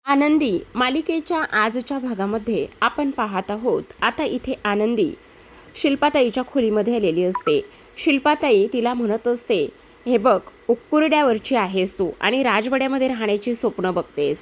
आनंदी मालिकेच्या आजच्या भागामध्ये आपण पाहत आहोत. आता इथे आनंदी शिल्पाताईच्या खोलीमध्ये आलेली असते. शिल्पाताई तिला म्हणत असते, हे बघ, उक्कुरड्यावरची आहेस तू आणि राजवाड्यामध्ये राहण्याची स्वप्न बघतेस.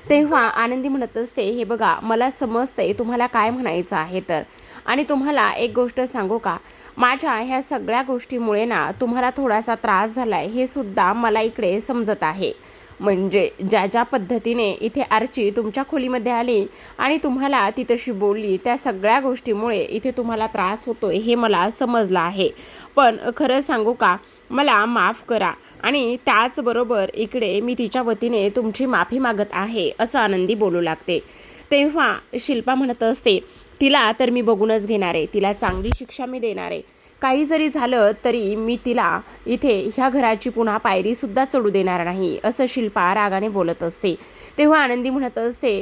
तेव्हा आनंदी म्हणत असते, हे बघा, मला समजतंय तुम्हाला काय म्हणायचं आहे तर. आणि तुम्हाला एक गोष्ट सांगू का, माझ्या ह्या सगळ्या गोष्टीमुळे ना तुम्हाला थोडासा त्रास झालाय हे सुद्धा मला इकडे समजत आहे. म्हणजे ज्या ज्या पद्धतीने इथे आर्ची तुमच्या खोलीमध्ये आली आणि तुम्हाला ती तशी बोलली, त्या सगळ्या गोष्टीमुळे इथे तुम्हाला त्रास होतोय हे मला समजलं आहे. पण खरं सांगू का, मला माफ करा आणि त्याचबरोबर इकडे मी तिच्या वतीने तुमची माफी मागत आहे, असं आनंदी बोलू लागते. तेव्हा शिल्पा म्हणत असते, तिला तर मी बघूनच घेणार आहे, तिला चांगली शिक्षा मी देणार आहे. काही जरी झालं तरी मी तिला इथे ह्या घराची पुन्हा पायरीसुद्धा चढू देणार नाही, असं शिल्पा रागाने बोलत असते. तेव्हा आनंदी म्हणत असते,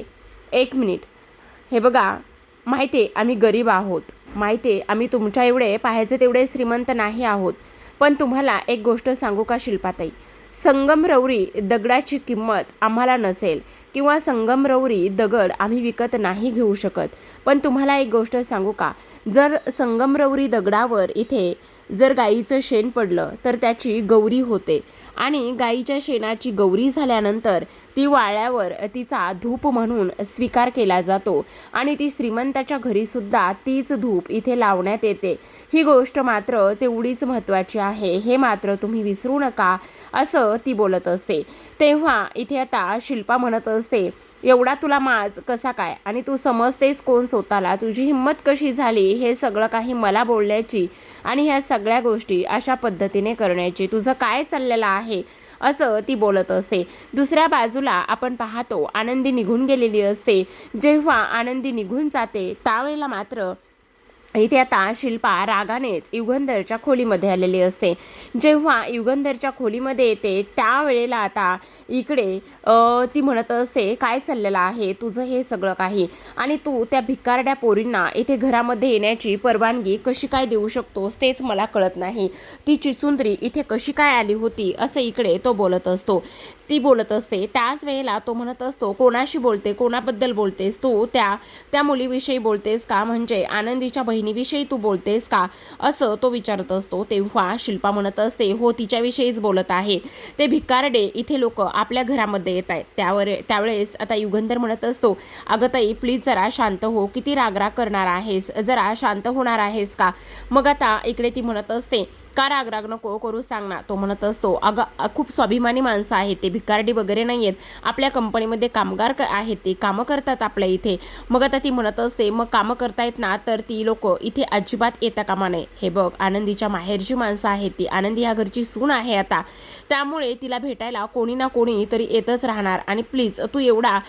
एक मिनिट, हे बघा, माहिती आहे आम्ही गरीब आहोत, माहिती आहे आम्ही तुमच्या एवढे पाहायचे तेवढे श्रीमंत नाही आहोत, पण तुम्हाला एक गोष्ट सांगू का शिल्पाताई, संगमरवरी दगडाची किंमत आम्हाला नसेल किंवा संगमरवरी दगड आम्ही विकत नाही घेऊ शकत. पण तुम्हाला एक गोष्ट सांगू का, जर संगमरवरी दगडावर इथे जर गाईचं शेण पडलं तर त्याची गौरी होते आणि गाईच्या शेणाची गौरी झाल्यानंतर ती वाळल्यावर तिचा धूप म्हणून स्वीकार केला जातो आणि ती श्रीमंताच्या घरीसुद्धा तीच धूप इथे लावण्यात येते. ही गोष्ट मात्र तेवढीच महत्त्वाची आहे, हे मात्र तुम्ही विसरू नका, असं ती बोलत असते. तेव्हा इथे आता शिल्पा म्हणत असते, एवढा तुला माज कसा काय आणि तू समजतेस कोण स्वतःला, तुझी हिंमत कशी झाली हे सगळं काही मला बोलण्याची आणि ह्या सगळ्या गोष्टी अशा पद्धतीने करण्याची, तुझं काय चाललेलं आहे, असं ती बोलत असते. दुसऱ्या बाजूला आपण पाहतो आनंदी निघून गेलेली असते. जेव्हा आनंदी निघून जाते त्यावेळेला मात्र इथे आता शिल्पा रागानेच युगंधरच्या खोलीमध्ये आलेली असते. जेव्हा युगंधरच्या खोलीमध्ये येते त्यावेळेला आता इकडे ती म्हणत असते, काय चाललेलं आहे तुझं हे सगळं काही, आणि तू त्या भिकारड्या पोरींना इथे घरामध्ये येण्याची परवानगी कशी काय देऊ शकतोस तेच मला कळत नाही. ती चिचुंद्री इथे कशी काय आली होती, असं इकडे तो बोलत असतो. ती बोलत असते त्याच वेळेला तो म्हणत असतो, कोणाशी बोलते, कोणाबद्दल बोलतेस तू, त्या मुलीविषयी बोलतेस का, म्हणजे आनंदीच्या बहिणीविषयी तू बोलतेस का, असं तो विचारत असतो. तेव्हा शिल्पा म्हणत असते, हो तिच्याविषयीच बोलत आहे, ते भिकारडे इथे लोक आपल्या घरामध्ये येत आहेत. त्यावेळेस आता युगंधर म्हणत असतो, अगं ताई प्लीज जरा शांत हो, किती रागराग करणार आहेस, जरा शांत होणार आहेस का. मग आता इकडे ती म्हणत असते, का रागराग नको करू सांग ना. तो म्हणत असतो, अगं खूप स्वाभिमानी माणसं आहेत, ते भिकारडी वगैरे नाही आहेत, आपल्या कंपनीमध्ये कामगार आहेत, ते कामं करतात आपल्या इथे. मग आता ती म्हणत असते, मग कामं करतायत ना तर ती लोक इथे अजिबात येता कामा नये. हे बघ, आनंदीच्या माहेरची माणसं आहेत, ती आनंदी ह्या घरची सून आहे आता, त्यामुळे तिला भेटायला कोणी ना कोणी तरी येतच राहणार. आणि प्लीज तू एवढा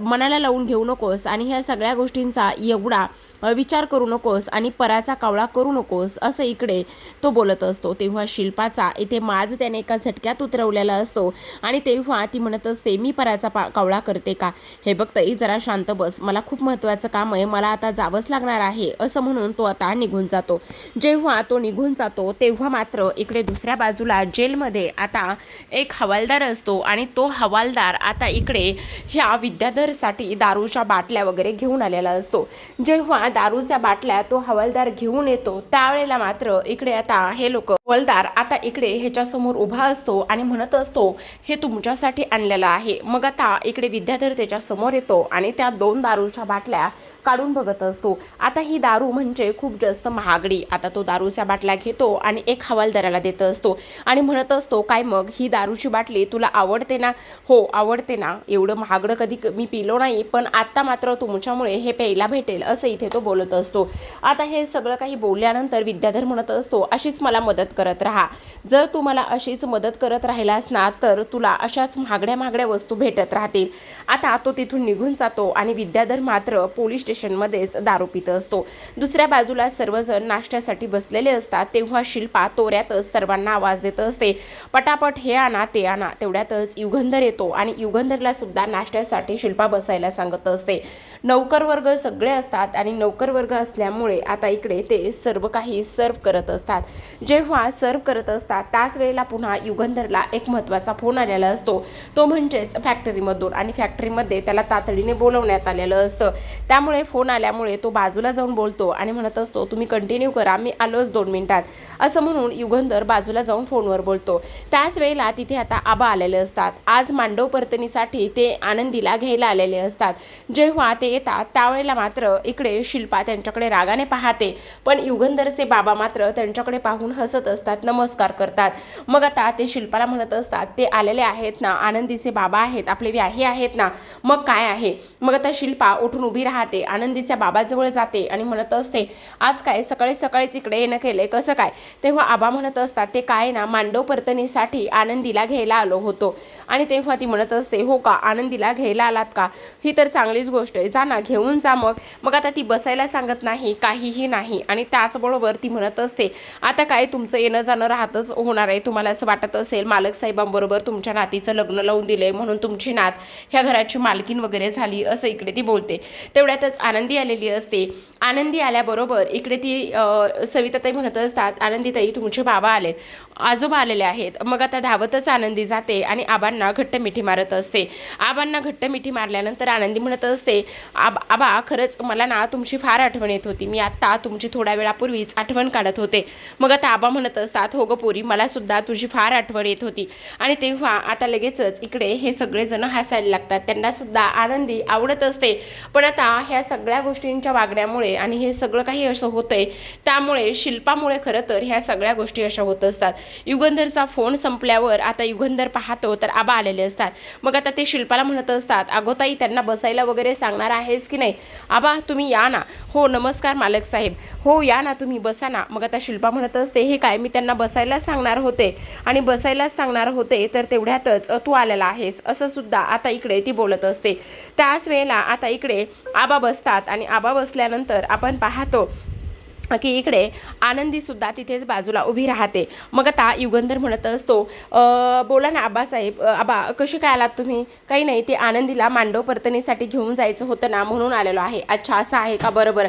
मनाला लावून घेऊ नकोस आणि ह्या सगळ्या गोष्टींचा एवढा विचार करू नकोस आणि पराचा कावळा करू नकोस, असं इकडे तो बोलत असतो. तेव्हा शिल्पाचा इथे माज त्याने एका झटक्यात उतरवलेला असतो आणि तेव्हा ती म्हणत असते, मी पराचा कावळा करते का, हे बघ ताई जरा शांत बस, मला खूप महत्त्वाचं काम आहे, मला आता जावंच लागणार आहे, असं म्हणून तो आता निघून जातो. जेव्हा तो निघून जातो तेव्हा मात्र इकडे दुसऱ्या बाजूला जेलमध्ये आता एक हवालदार असतो आणि तो हवालदार आता इकडे ह्या विद्याधरसाठी दारूच्या बाटल्या वगैरे घेऊन आलेला असतो. जेव्हा दारूच्या बाटल्या तो हवालदार घेऊन येतो त्यावेळेला मात्र इकडे आता हे लोक, हवालदार आता इकडे ह्याच्यासमोर उभा असतो आणि म्हणत असतो, हे तुमच्यासाठी आणलेलं आहे. मग आता इकडे विद्याधर त्याच्या समोर येतो आणि त्या 2 दारूच्या बाटल्या काढून बघत असतो. आता ही दारू म्हणजे खूप जास्त महागडी. आता तो दारूच्या बाटल्या घेतो आणि एक हवालदाराला देत असतो आणि म्हणत असतो, काय मग ही दारूची बाटली तुला आवडते ना. हो आवडते ना, एवढं महागडं कधी मी पिलो नाही, पण आता मात्र तुमच्यामुळे हे प्यायला भेटेल, असं इथे तो बोलत असतो. आता हे सगळं काही बोलल्यानंतर विद्याधर म्हणत असतो, अशीच मला मदत करत राहा, जर तू मला अशीच मदत करत राहिलास ना तर तुला अशाच महागड्या वस्तू भेटत राहतील. आता तो तिथून निघून जातो आणि विद्याधर मात्र पोलीस स्टेशनमध्येच दारू पित असतो. दुसऱ्या बाजूला सर्वजण नाश्त्यासाठी बसलेले असतात. तेव्हा शिल्पा तोऱ्यातच सर्वांना आवाज देत असते, पटापट हे आणा ते आणा. तेवढ्यातच युगंधर येतो आणि युगंधरला सुद्धा नाश्त्यासाठी शिल्पा बसायला सांगत असते. नौकर वर्ग सगळे असतात आणि नौकर वर्ग असल्यामुळे आता इकडे ते सर्व काही सर्व करत असतात. जेव्हा सर्व करत असतात त्याच वेळेला पुन्हा युगंधरला एक महत्त्वाचा फोन आलेला असतो, तो म्हणजेच फॅक्टरीमधून, आणि फॅक्टरीमध्ये त्याला तातडीने बोलवण्यात आलेलं असतं. त्यामुळे फोन आल्यामुळे तो बाजूला जाऊन बोलतो आणि म्हणत असतो, तुम्ही कंटिन्यू करा, मी आलोच 2 मिनिटात, असं म्हणून युगंधर बाजूला जाऊन फोनवर बोलतो. त्याच वेळेला तिथे आता आबा आलेले असतात. आज मांडव परतणीसाठी ते आनंदीला घ्यायला आलेले असतात. जेव्हा ते येतात त्यावेळेला मात्र इकडे शिल्पा त्यांच्याकडे रागाने पाहते, पण युगंधरचे बाबा मात्र त्यांच्याकडे पाहून हसत असतात, नमस्कार करतात. मग आता ते शिल्पाला म्हणत असतात, ते आलेले आहेत ना, आनंदीचे बाबा आहेत, आपले व्याही आहेत ना, मग काय आहे. मग आता शिल्पा उठून उभी राहते, आनंदीच्या बाबाजवळ जाते आणि म्हणत असते, आज काय सकाळी सकाळीच इकडे येणं केलंय, कसं काय. तेव्हा आबा म्हणत असतात, ते काय ना, मांडव परतणीसाठी आनंदीला घ्यायला आलो होतो. आणि तेव्हा ती म्हणत असते, हो का, आनंदीला घ्यायला आलात का, ही तर चांगलीच गोष्ट आहे, जा ना घेऊन जा. मग आता ती बसायला सांगत नाही, काहीही नाही. आणि त्याचबरोबर ती म्हणत असते, आता काय तुमचं येणं जाणं राहतच होणार आहे, तुम्हाला असं वाटत असेल मालक साहेबांबरोबर तुमच्या नातीचं लग्न लावून दिलंय म्हणून तुमची नात ह्या घराची मालकीन वगैरे झाली, असं इकडे ती बोलते. तेवढ्यातच आनंदी आलेली असते. आनंदी आल्याबरोबर इकडे ती सविताताई म्हणत असतात, आनंदीताई तुमचे बाबा आलेत, आजोबा आलेले आहेत. मग आता धावतच आनंदी जाते आणि आबांना घट्ट मिठी मारत असते. आबांना घट्ट मिठी मारल्यानंतर आनंदी म्हणत असते, आबा खरंच मला ना तुमची फार आठवण येत होती, मी आत्ता तुमची थोड्या वेळापूर्वीच आठवण काढत होते. मग आता आबा म्हणत असतात, हो ग पोरी, मला सुद्धा तुझी फार आठवण येत होती. आणि तेव्हा आता लगेचच इकडे हे सगळेजण हसायला लागतात, त्यांना सुद्धा आनंदी आवडत असते. पण आता ह्या सगळ्या गोष्टींच्या वागण्यामुळे आणि हे सगळं काही असं होतंय, त्यामुळे शिल्पामुळे खरं तर ह्या सगळ्या गोष्टी अशा होत असतात. युगंधरचा फोन संपल्यावर आता युगंधर पाहतो तर आबा आलेले असतात. मग आता ते शिल्पाला म्हणत असतात, अगोताई त्यांना बसायला वगैरे सांगणार आहेस की नाही. आबा तुम्ही या ना. हो नमस्कार मालक साहेब. हो या ना, तुम्ही बसा ना. मग आता शिल्पा म्हणत असते, हे काय, मी त्यांना बसायलाच सांगणार होते आणि बसायलाच सांगणार होते तर तेवढ्यातच तू आलेला आहेस, असं सुद्धा आता इकडे ती बोलत असते. त्याच वेळेला आता इकडे आबा बसतात आणि आबा बसल्यानंतर आपण पाहतो की इकडे आनंदी सुद्धा तिथेच बाजूला उभी राहते. मग आता युगंधर म्हणत असतो, बोला ना आबासाहेब, आबा कसे काय आलात तुम्ही. काही नाही, ते आनंदीला मांडव परतणीसाठी घेऊन जायचं होतं ना, म्हणून आलेलो आहे. अच्छा असं आहे का, बरोबर.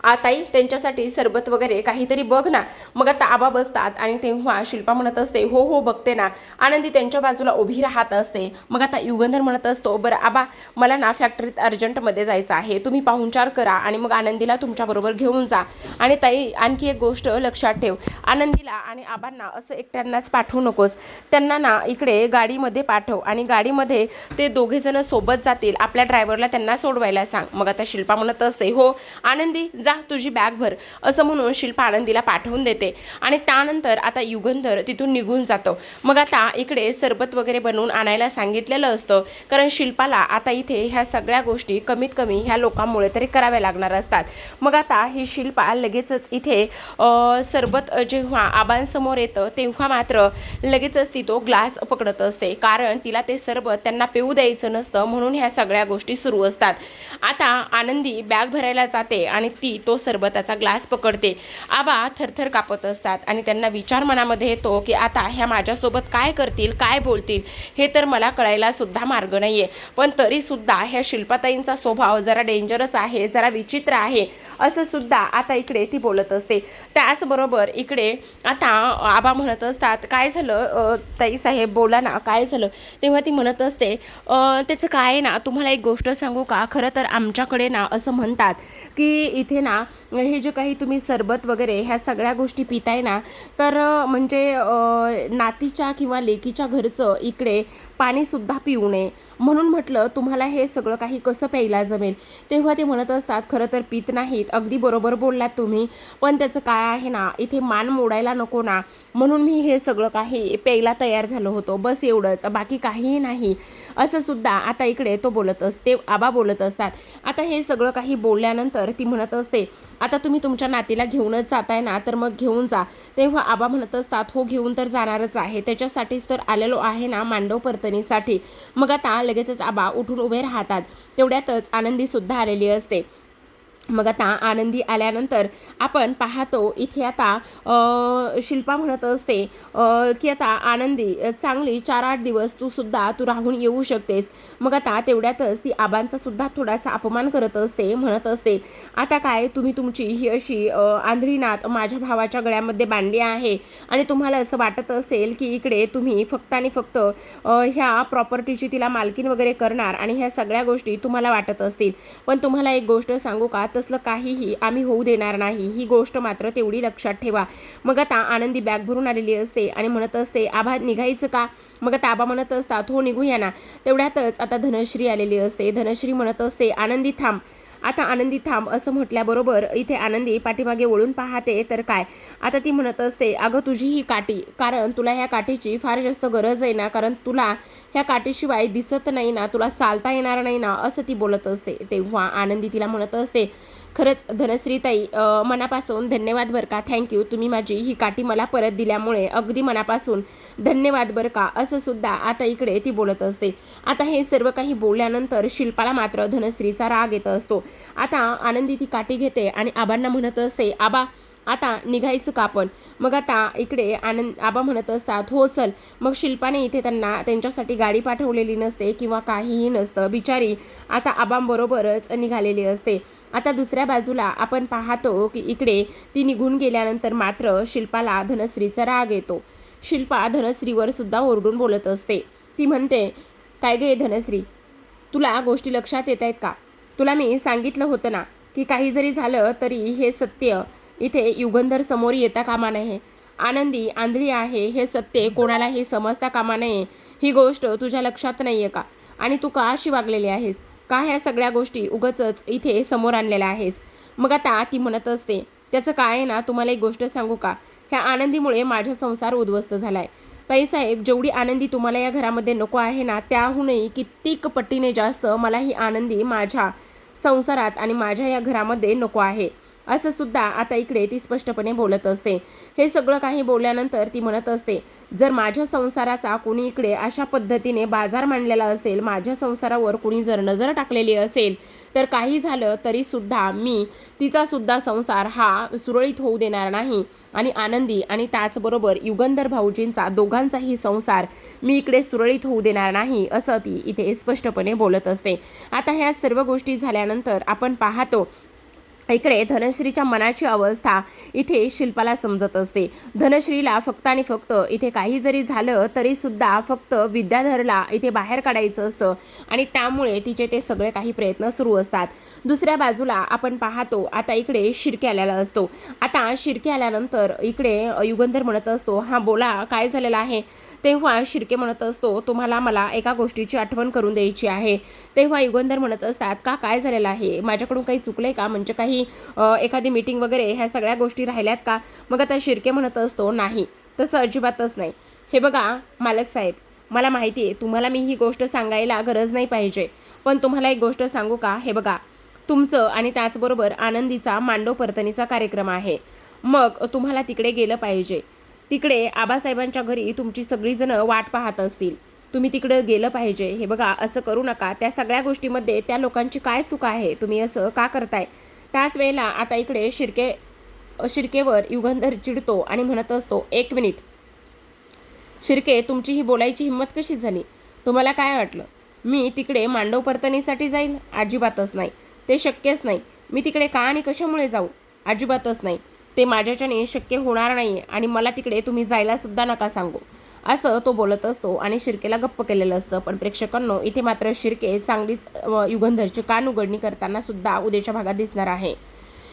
आताई त्यांच्यासाठी सरबत वगैरे काहीतरी बघ ना. मग आता आबा बसतात आणि तेव्हा शिल्पा म्हणत असते, हो हो बघते ना. आनंदी त्यांच्या बाजूला उभी राहत असते. मग आता युगंधर म्हणत असतो, बरं आबा मला ना फॅक्टरीत अर्जंटमध्ये जायचं आहे, तुम्ही पाहुणचार करा आणि मग आनंदीला तुमच्याबरोबर घेऊन जा. आणि ताई आणखी एक गोष्ट लक्षात ठेव, आनंदीला आणि आबांना असं एकट्यांनाच पाठवू नकोस, त्यांना ना इकडे गाडीमध्ये पाठव आणि गाडीमध्ये ते दोघेजण सोबत जातील, आपल्या ड्रायव्हरला त्यांना सोडवायला सांग. मग आता शिल्पा म्हणत असते, हो आनंदी जा तुझी बॅग भर, असं म्हणून शिल्पा आनंदीला पाठवून देते. आणि त्यानंतर आता युगंधर तिथून निघून जातो. मग आता इकडे सरबत वगैरे बनवून आणायला सांगितलेलं असतं, कारण शिल्पाला आता इथे ह्या सगळ्या गोष्टी कमीत कमी ह्या लोकांमुळे तरी कराव्या लागणार असतात. मग आता ही शिल्पा लगेचच इथे सरबत जेव्हा आबांसमोर येतं तेव्हा मात्र लगेचच ती तो ग्लास पकडत असते, कारण तिला ते सरबत त्यांना पिऊ द्यायचं नसतं, म्हणून ह्या सगळ्या गोष्टी सुरू असतात. आता आनंदी बॅग भरायला जाते आणि ती तो सरबताचा ग्लास पकडते. आबा थरथर कापत असतात आणि त्यांना विचार मनामध्ये येतो की आता ह्या माझ्यासोबत काय करतील, काय बोलतील, हे तर मला कळायला सुद्धा मार्ग नाहीये. पण तरी सुद्धा ह्या शिल्पाताईंचा स्वभाव जरा डेंजरस आहे, जरा विचित्र आहे, असं सुद्धा आता इकडे ती बोलत असते. त्याचबरोबर इकडे आता आबा म्हणत असतात, काय झालं ताई साहेब, बोला ना काय झालं. तेव्हा ती म्हणत असते, त्याचं काय ना, तुम्हाला एक गोष्ट सांगू का, खरं तर आमच्याकडे ना असं म्हणतात की इथे ना हे जे काही तुम्ही सरबत वगैरे ह्या सगळ्या गोष्टी पिताय ना, तर म्हणजे नातीच्या किंवा लेकीच्या घरचं इकडे पाणीसुद्धा पिऊ नये, म्हणून म्हटलं तुम्हाला हे सगळं काही कसं प्यायला जमेल. तेव्हा ते म्हणत असतात, खरं तर पित नाहीत, अगदी बरोबर बोललात तुम्ही, पण त्याचं काय आहे ना, इथे मान मोडायला नको ना, म्हणून मी हे सगळं काही प्यायला तयार झालो होतो, बस एवढंच, बाकी काहीही नाही, असं सुद्धा आता इकडे तो बोलत असते, आबा बोलत असतात. आता हे सगळं काही बोलल्यानंतर ती म्हणत असते, आता तुम्ही तुमच्या नातीला घेऊनच जाताय ना, तर मग घेऊन जा. तेव्हा आबा म्हणत असतात, हो घेऊन तर जाणारच आहे, त्याच्यासाठीच तर आलेलो आहे ना मांडव परतणीसाठी. मग आता लगेचच आबा उठून उभे राहतात. तेवढ्यातच आनंदी सुद्धा आलेली असते. मग आता आनंदी आल्यानंतर आपण पाहतो इथे आता शिल्पा म्हणत असते की आता आनंदी चांगली 4-8 दिवस तू राहून येऊ शकतेस. मग आता तेवढ्यातच ती आबांचा सुद्धा थोडासा अपमान करत असते, म्हणत असते आता काय तुम्ही तुमची ही अशी आंधळी नात माझ्या भावाच्या गळ्यामध्ये बांधली आहे आणि तुम्हाला असं वाटत असेल की इकडे तुम्ही फक्त आणि फक्त ह्या प्रॉपर्टीची तिला मालकीन वगैरे करणार आणि ह्या सगळ्या गोष्टी तुम्हाला वाटत असतील. पण तुम्हाला एक गोष्ट सांगू का, तसलं काहीही आम्ही होऊ देणार नाही, ही गोष्ट मात्र तेवढी लक्षात ठेवा. मग आता आनंदी बॅग भरून आलेली असते आणि म्हणत असते आबा निघायचं का. मग आता आबा म्हणत असतात हो निघूया ना. तेवढ्यातच आता धनश्री आलेली असते. धनश्री म्हणत असते आनंदी थांब. आता आनंदी थांब असं म्हटल्याबरोबर इथे आनंदी पाठीमागे वळून पाहते तर काय, आता ती म्हणत असते अगं तुझी ही काठी, कारण तुला ह्या काठीची फार जास्त गरज आहे ना, कारण तुला ह्या काठीशिवाय दिसत नाही ना, तुला चालता येणार नाही ना, असं ती बोलत असते. तेव्हा आनंदी तिला म्हणत असते खरंच धनश्रीताई मनापासून धन्यवाद बरं का, थँक्यू, तुम्ही माझी ही काठी मला परत दिल्यामुळे अगदी मनापासून धन्यवाद बरं का, असं सुद्धा आता इकडे ती बोलत असते. आता हे सर्व काही बोलल्यानंतर शिल्पाला मात्र धनश्रीचा राग येत असतो. आता आनंदी ती काठी घेते आणि आबांना म्हणत असते आबा आता निघायचं का आपण. मग आता इकडे आबा म्हणत असतात हो चल. मग शिल्पाने इथे त्यांना त्यांच्यासाठी गाडी पाठवलेली नसते किंवा काहीही नसतं, बिचारी आता आबांबरोबरच निघालेली असते. आता दुसऱ्या बाजूला आपण पाहतो की इकडे ती निघून गेल्यानंतर मात्र शिल्पाला धनश्रीचा राग येतो. शिल्पा धनश्रीवर सुद्धा ओरडून बोलत असते. ती म्हणते काय गे धनश्री, तुला गोष्टी लक्षात येत आहेत का. तुला मी सांगितलं होतं ना की काही जरी झालं तरी हे सत्य इथे युगंधर समोर येता कामा नये. आनंदी आंधळी आहे हे सत्य कोणालाही समजता कामा नये. ही गोष्ट तुझ्या लक्षात नाही आहे का, आणि तू का अशी वागलेली आहेस, का ह्या सगळ्या गोष्टी उगाचच इथे समोर आणलेल्या आहेस. मग आता ती म्हणत असते त्याचं काय आहे ना, तुम्हाला एक गोष्ट सांगू का, ह्या आनंदीमुळे माझा संसार उद्ध्वस्त झालाय. ताईसाहेब जेवढी आनंदी तुम्हाला या घरामध्ये नको आहे ना, त्याहूनही कित्येक पटीने जास्त मला ही आनंदी माझ्या संसारात आणि माझ्या या घरामध्ये नको आहे, असं सुद्धा आता इकडे ती स्पष्टपणे बोलत असते. हे सगळं काही बोलल्यानंतर ती म्हणत असते जर माझ्या संसाराचा कुणी इकडे अशा पद्धतीने बाजार मांडलेला असेल, माझ्या संसारावर कुणी जर नजर टाकलेली असेल, तर काही झालं तरी सुद्धा मी तिचा सुद्धा संसार हा सुरळीत होऊ देणार नाही, आणि आनंदी आणि त्याचबरोबर युगंधर भाऊजींचा दोघांचाही संसार मी इकडे सुरळीत होऊ देणार नाही, असं ती इथे स्पष्टपणे बोलत असते. आता ह्या सर्व गोष्टी झाल्यानंतर आपण पाहतो इकडे धनश्रीच्या मनाची अवस्था इथे शिल्पाला समजत असते. धनश्रीला फक्त आणि फक्त इथे काही जरी झालं तरी सुद्धा फक्त विद्याधरला इथे बाहेर काढायचं असतं, आणि त्यामुळे तिचे ते सगळे काही प्रयत्न सुरू असतात. दुसऱ्या बाजूला आपण पाहतो आता इकडे शिर्के आलेला असतो. आता शिर्के आल्यानंतर इकडे युगंधर म्हणत असतो हां बोला काय झालेलं आहे. तेव्हा शिर्के म्हणत असतो तुम्हाला मला एका गोष्टीची आठवण करून द्यायची आहे. तेव्हा युगंधर म्हणत असतात का काय झालेलं आहे, माझ्याकडून काही चुकलंय का, म्हणजे काही एखादी मीटिंग वगैरे ह्या सगळ्या गोष्टी राहिल्यात का. मग आता शिर्के म्हणत असतो नाही तसं अजिबातच नाही. हे बघा मालक साहेब, मला माहिती आहे तुम्हाला मी ही गोष्ट सांगायला गरज नाही पाहिजे, पण तुम्हाला एक गोष्ट सांगू का. हे बघा तुमचं आणि त्याचबरोबर आनंदीचा मांडव परतणीचा कार्यक्रम आहे, मग तुम्हाला तिकडे गेलं पाहिजे. तिकडे आबासाहेबांच्या घरी तुमची सगळीजणं वाट पाहत असतील, तुम्ही तिकडं गेलं पाहिजे. हे बघा असं करू नका, त्या सगळ्या गोष्टीमध्ये त्या लोकांची काय चूक आहे, तुम्ही असं का करताय. त्याच वेळेला आता इकडे शिर्केवर युगंधर चिडतो आणि म्हणत असतो एक मिनिट शिर्के, तुमची ही बोलायची हिंमत कशी झाली, तुम्हाला काय वाटलं मी तिकडे मांडव परतणीसाठी जाईल, अजिबातच नाही, ते शक्यच नाही. मी तिकडे का आणि कशामुळे जाऊ, अजिबातच नाही, ते माझ्याच्याने शक्य होणार नाही, आणि मला तिकडे तुम्ही जायला सुद्धा नका सांगू, असं तो बोलत असतो आणि शिर्केला गप्प केलेलं असतं. पण प्रेक्षकांनो इथे मात्र शिर्के चांगलीच युगंधरची कान उघडणी करताना सुद्धा उद्याच्या भागात दिसणार आहे.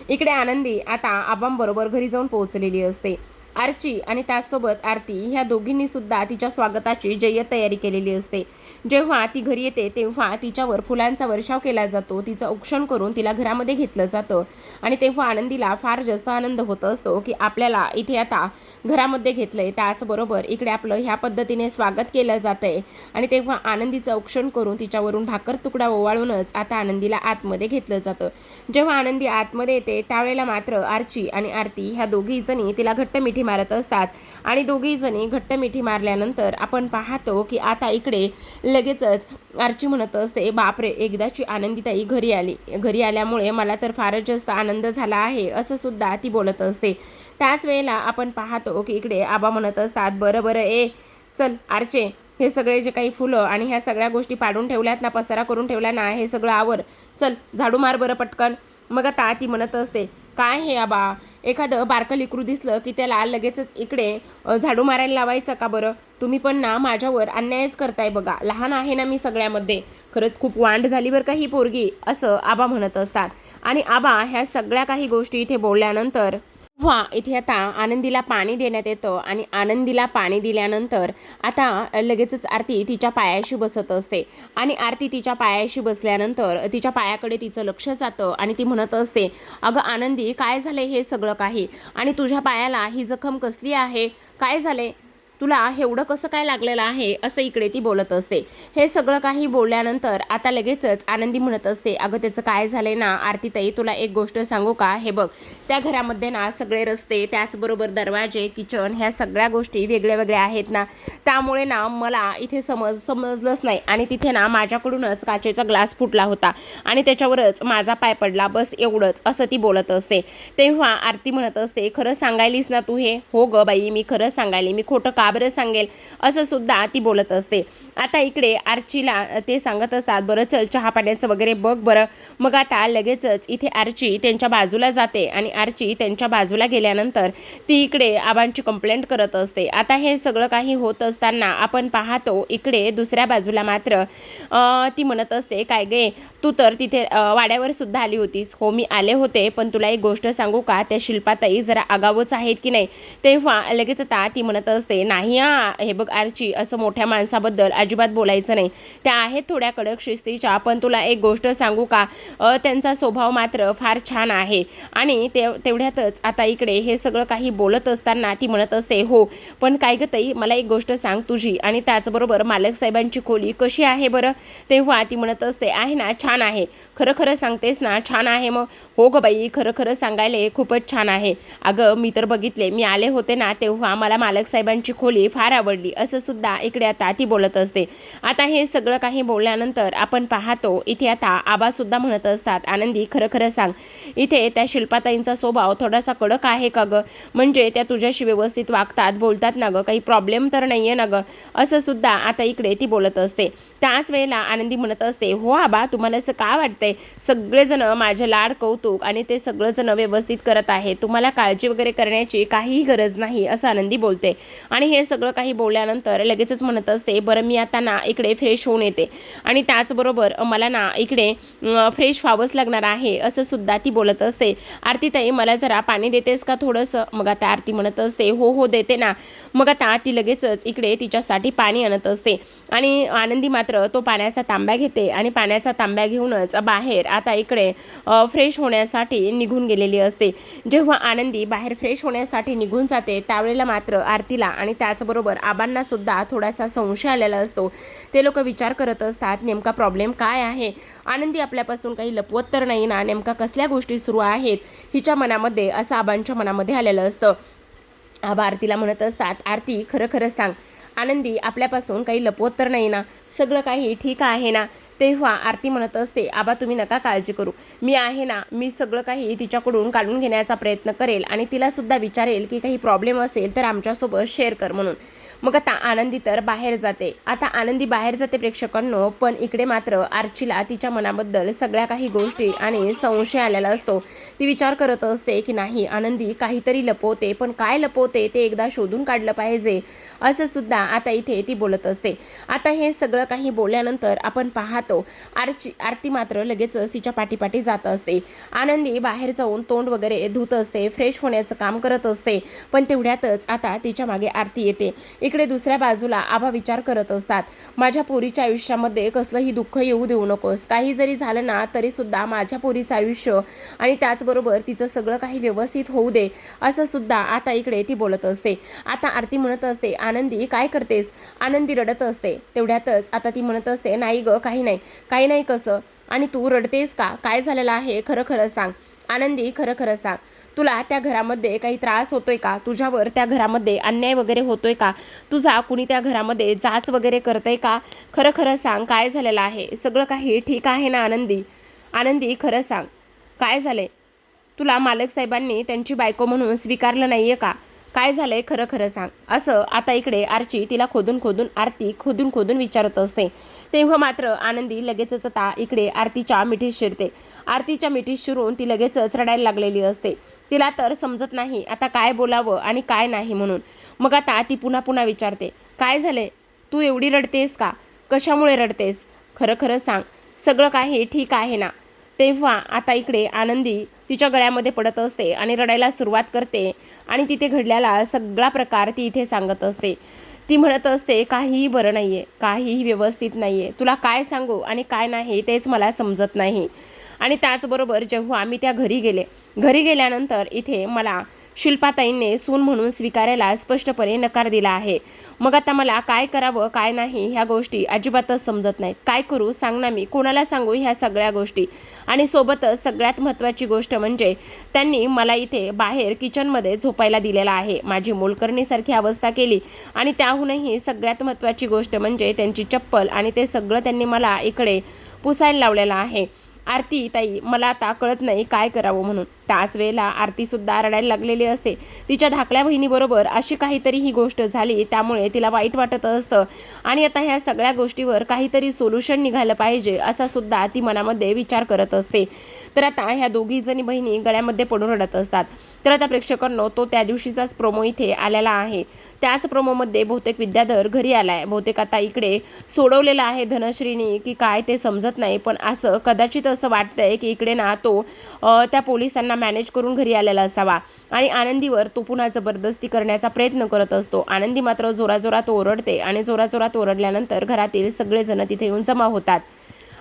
इकडे आनंदी आता आबांबरोबर घरी जाऊन पोहोचलेली असते. आर्ची आणि त्याचसोबत आरती ह्या दोघींनी सुद्धा तिच्या स्वागताची जय्यत तयारी केलेली असते. जेव्हा ती घरी येते तेव्हा तिच्यावर फुलांचा वर्षाव केला जातो, तिचं औक्षण करून तिला घरामध्ये घेतलं जातं, आणि तेव्हा आनंदीला फार जास्त आनंद होत असतो की आपल्याला इथे आता घरामध्ये घेतलंय, त्याचबरोबर इकडे आपलं ह्या पद्धतीने स्वागत केलं जातंय. आणि तेव्हा आनंदीचं औक्षण करून तिच्यावरून भाकर तुकडा ओवाळूनच आता आनंदीला आतमध्ये घेतलं जातं. जेव्हा आनंदी आतमध्ये येते त्यावेळेला मात्र आर्ची आणि आरती ह्या दोघी जणी तिला घट्ट मिठी मिठी मारत असतात आणि दोघी जणी घट्ट मिठी मारल्यानंतर आपण पाहतो की आता इकडे लगेचच आर्ची म्हणत असते, बापरे, एकदाची आनंदीताई घरी आली. घरी आल्यामुळे मला तर फारच जास्त आनंद झाला आहे, असं सुद्धा ती बोलत असते. त्याच वेळेला आपण पाहतो की इकडे आबा म्हणत असतात, बरं बरं चल आर्चे, हे सगळे जे काही फुलं आणि ह्या सगळ्या गोष्टी पाडून ठेवल्यात ना, पसारा करून ठेवला ना, हे सगळं आवर, चल झाडू मार बरं पटकन. मग आता ती म्हणत असते, काय हे आबा, एखादं बारकं लेकरू दिसलं की त्याला लगेचच इकडे झाडू मारायला लावायचं का बरं? तुम्ही पण ना माझ्यावर अन्यायच करताय बघा, लहान आहे ना मी सगळ्यामध्ये, खरंच खूप वांड झाली बरं का ही पोरगी, असं आबा म्हणत असतात. आणि आबा ह्या सगळ्या काही गोष्टी इथे बोलल्यानंतर इथे आता आनंदीला पाणी देण्यात येतं आणि आनंदीला पाणी दिल्यानंतर आता लगेचच आरती तिच्या पायाशी बसत असते आणि आरती तिच्या पायाशी बसल्यानंतर तिच्या पायाकडे तिचं लक्ष जातं आणि ती म्हणत असते, अगं आनंदी, काय झाले हे सगळं काही, आणि तुझ्या पायाला ही जखम कसली आहे, काय झाले तुला, एवढं कसं काय लागलेलं आहे, असं इकडे ती बोलत असते. हे सगळं काही बोलल्यानंतर आता लगेचच आनंदी म्हणत असते, अगं त्याचं काय झालंय ना आरतीताई, तुला एक गोष्ट सांगू का, हे बघ, त्या घरामध्ये ना सगळे रस्ते, त्याचबरोबर दरवाजे, किचन, ह्या सगळ्या गोष्टी वेगळ्या वेगळ्या आहेत ना, त्यामुळे ना मला इथे समजलंच नाही आणि तिथे ना माझ्याकडूनच काचेचा ग्लास फुटला होता आणि त्याच्यावरच माझा पाय पडला, बस एवढंच, असं ती बोलत असते. तेव्हा आरती म्हणत असते, खरं सांगायलीस ना तू हे? हो ग बाई, मी खरं सांगायली, मी खोटं का बरं सांगेल, असं सुद्धा ती बोलत असते. आता इकडे आर्चीला ते सांगत असतात, बरं चल चहा पाण्याचं वगैरे बघ बरं. मग आता लगेचच इथे आर्ची त्यांच्या बाजूला जाते आणि आर्ची त्यांच्या बाजूला गेल्यानंतर ती इकडे आबांची कंप्लेंट करत असते. आता हे सगळं काही होत असताना आपण पाहतो इकडे दुसऱ्या बाजूला मात्र ती म्हणत असते, काय गे, तू तर तिथे वाड्यावर सुद्धा आली होतीस. हो मी आले होते, पण तुला एक गोष्ट सांगू का, त्या शिल्पाताई जरा आगावच आहेत की नाही. तेव्हा लगेच आता ती म्हणत असते, नाही हे बघ आर्ची, असं मोठ्या माणसाबद्दल अजिबात बोलायचं नाही, त्या आहेत थोड्या कडक शिस्तीच्या, पण तुला एक गोष्ट सांगू का, त्यांचा स्वभाव मात्र फार छान आहे. आणि तेवढ्यातच आता इकडे हे सगळं काही बोलत असताना ती म्हणत असते, हो पण काय ग ताई, मला एक गोष्ट सांग, तुझी आणि त्याचबरोबर मालक साहेबांची खोली कशी आहे बरं? तेव्हा ती म्हणत असते, आहे ना, छान आहे. खरं खरं सांगतेस ना, छान आहे? मग हो ग बाई, खरं खरं सांगायले खूपच छान आहे. अगं मी तर बघितले, मी आले होते ना तेव्हा मला मालक साहेबांची खोली फार आवडली, असं सुद्धा इकडे आता ती बोलत असते. आता हे सगळं काही बोलल्यानंतर आपण पाहतो इथे आता आबा सुद्धा म्हणत असतात, आनंदी खरं खरं सांग, इथे त्या शिल्पाताईंचा स्वभाव थोडासा कडक आहे का ग? म्हणजे त्या तुझ्याशी व्यवस्थित वागतात, बोलतात ना ग, काही प्रॉब्लेम तर नाहीये ना ग? असं सुद्धा आता इकडे ती बोलत असते. त्याच वेळेला आनंदी म्हणत असते, हो आबा, तुम्हाला असं का वाटतंय, सगळेजण माझे लाड कौतुक आणि ते सगळेजण व्यवस्थित करत आहे, तुम्हाला काळजी वगैरे करण्याची काहीही गरज नाही, असं आनंदी बोलते. आणि हे सगळं काही बोलल्यानंतर लगेचच म्हणत असते, बरं मी आता ना इकडे फ्रेश होऊन येते आणि त्याचबरोबर मला ना इकडे फ्रेश व्हावंच लागणार आहे, असं सुद्धा ती बोलत असते. आरतीताई, मला जरा पाणी देतेस का थोडंसं? मग आता आरती म्हणत असते, हो हो देते ना. मग आता ती लगेचच इकडे तिच्यासाठी पाणी आणत असते आणि आनंदी मात्र तो पाण्याचा तांब्या घेते आणि पाण्याचा तांब्या घेऊनच बाहेर आता इकडे फ्रेश होण्यासाठी निघून गेलेली असते. जेव्हा आनंदी बाहेर फ्रेश होण्यासाठी निघून जाते त्यावेळेला मात्र आरतीला आणि त्याचबरोबर आबांना सुद्धा थोडासा संशय आलेला असतो. ते लोक विचार करत असतात, नेमका प्रॉब्लेम काय आहे, आनंदी आपल्यापासून काही लपवत तर नाही ना, नेमका कसल्या गोष्टी सुरू आहेत हिच्या मनामध्ये, असं आबांच्या मनामध्ये आलेलं असतं. आबा आरतीला म्हणत असतात, आरती खरं खरं सांग, आनंदी आपल्यापासून काही लपवत तर नाही ना, सगळं काही ठीक आहे ना? तेव्हा आरती म्हणत असते, आबा तुम्ही नका काळजी करू, मी आहे ना, मी सगळं काही तिच्याकडून काढून घेण्याचा प्रयत्न करेल आणि तिला सुद्धा विचारेल की काही प्रॉब्लेम असेल तर आमच्यासोबत शेअर कर म्हणून. मग आता आनंदी तर बाहेर जाते. आता आनंदी बाहेर जाते प्रेक्षकांनो, पण इकडे मात्र आर्चीला तिच्या मनाबद्दल सगळ्या काही गोष्टी आणि संशय आलेला असतो. ती विचार करत असते की नाही, आनंदी काहीतरी लपवते, पण काय लपवते ते एकदा शोधून काढलं पाहिजे, असं सुद्धा आता इथे ती बोलत असते. आता हे सगळं काही बोलल्यानंतर आपण पाहतो आरती मात्र लगेचच तिच्या पाठीपाठी जात असते. आनंदी बाहेर जाऊन तोंड वगैरे धुत असते, फ्रेश होण्याचं काम करत असते, पण तेवढ्यातच आता तिच्या मागे आरती येते. इकडे दुसऱ्या बाजूला आबा विचार करत असतात, माझ्या पोरीच्या आयुष्यामध्ये कसलंही दुःख येऊ देऊ नकोस, काही जरी झालं ना तरी सुद्धा माझ्या पोरीचं आयुष्य आणि त्याचबरोबर तिचं सगळं काही व्यवस्थित होऊ दे, असं सुद्धा आता इकडे ती बोलत असते. आता आरती म्हणत असते, आनंदी काय करतेस? आनंदी रडत असते. तेवढ्यातच आता ती म्हणत असते, नाही ग, काही नाही. काही नाही कसं? आणि तू रडतेस का? काय झालेलं आहे, खरं खरं सांग. आनंदी खरं खरं सांग, तुला त्या घरामध्ये काही त्रास होतोय का? तुझ्यावर त्या घरामध्ये अन्याय वगैरे होतोय का? तुझा कुणी त्या घरामध्ये जाच वगैरे करतंय का? खरं खरं सांग, काय झालेलं आहे? सगळं काही ठीक आहे ना आनंदी? आनंदी, खरं सांग, काय झालंय? तुला मालक साहेबांनी त्यांची बायको म्हणून स्वीकारलं नाहीये का? काय झालंय, खरं खरं सांग. असं आता इकडे आरची तिला आरती खोदून खोदून विचारत असते. तेव्हा मात्र आनंदी लगेचच आता इकडे आरतीच्या मिठीत शिरते. आरतीच्या मिठीत शिरून ती लगेचच रडायला लागलेली असते. तिला तर समजत नाही आता काय बोलावं आणि काय नाही म्हणून. मग आता ती पुन्हा पुन्हा विचारते, काय झालंय? तू एवढी रडतेस का? कशामुळे रडतेस? खरं खरं सांग, सगळं काही ठीक आहे ना? तेव्हा आता इकडे आनंदी तिच्या गळ्यामध्ये पडत असते आणि रडायला सुरुवात करते आणि तिथे घडलेला सगळा प्रकार ती इथे सांगत असते. ती म्हणत असते, काहीही बरं नाहीये, काहीही व्यवस्थित नाहीये. तुला काय सांगू आणि काय नाही तेच मला समजत नाही. आणि त्याचबरोबर जेव्हा आम्ही त्या घरी गेल्यानंतर इथे मला शिल्पाताईंनी सून म्हणून स्वीकारायला स्पष्टपणे नकार दिला आहे. मग आता मला काय करावं काय नाही ह्या गोष्टी अजिबातच समजत नाहीत. काय करू सांग ना, मी कोणाला सांगू ह्या सगळ्या गोष्टी? आणि सोबतच सगळ्यात महत्त्वाची गोष्ट म्हणजे त्यांनी मला इथे बाहेर किचनमध्ये झोपायला दिलेला आहे. माझी मोलकरणीसारखी अवस्था केली आणि त्याहूनही सगळ्यात महत्त्वाची गोष्ट म्हणजे त्यांची चप्पल आणि ते सगळं त्यांनी मला इकडे पुसायला लावलेलं आहे. आरती ताई, मला आता कळत नाही काय करावं म्हणून. त्याच वेळेला आरतीसुद्धा रडायला लागलेली असते. तिच्या धाकल्या बहिणीबरोबर अशी काहीतरी ही गोष्ट झाली, त्यामुळे तिला वाईट वाटत असतं आणि आता ह्या सगळ्या गोष्टीवर काहीतरी सोल्युशन निघालं पाहिजे असा सुद्धा ती मनामध्ये विचार करत असते. तर आता ह्या दोघी जणी बहिणी गळ्यामध्ये पडून रडत असतात. तर आता प्रेक्षकांनो, तो त्या दिवशीचाच प्रोमो इथे आलेला आहे. त्याच प्रोमोमध्ये बहुतेक विद्याधर घरी आलाय. बहुतेक आता इकडे सोडवलेलं आहे धनश्रीनी की काय ते समजत नाही, पण असं कदाचित असं वाटतंय की इकडे ना तो त्या पोलिसांना मॅनेज करून घरी आलेला असावा आणि आनंदीवर तो पुन्हा जबरदस्ती करण्याचा प्रयत्न करत असतो. आनंदी मात्र जोराजोरात ओरडते आणि जोराजोरात ओरडल्यानंतर घरातील सगळेजण तिथे येऊन जमा होतात.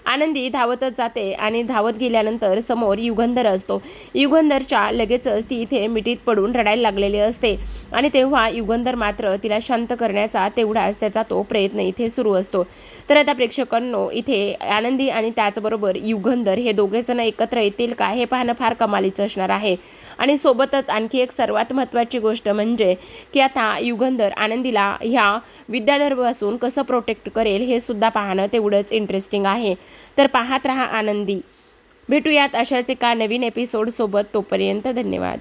आनंदी धावतच जाते आणि धावत गेल्यानंतर समोर युगंधर असतो. युगंधरच्या लगेचच ती इथे मिठीत पडून रडायला लागलेली असते आणि तेव्हा युगंधर मात्र तिला शांत करण्याचा तेवढाच त्याचा तो प्रयत्न इथे सुरू असतो. तर आता प्रेक्षकांनो, इथे आनंदी आणि त्याचबरोबर युगंधर हे दोघेजण एकत्र येतील का हे पाहणं फार कमालीचं असणार आहे. आणि सोबतच आणखी एक सर्वात महत्त्वाची गोष्ट म्हणजे की आता युगंधर आनंदीला ह्या विद्याधरपासून कसं प्रोटेक्ट करेल हे सुद्धा पाहणं तेवढंच इंटरेस्टिंग आहे. तर पाहत रहा आनंदी. भेटूयात अशाच एका नवीन एपिसोड सोबत. तोपर्यंत धन्यवाद.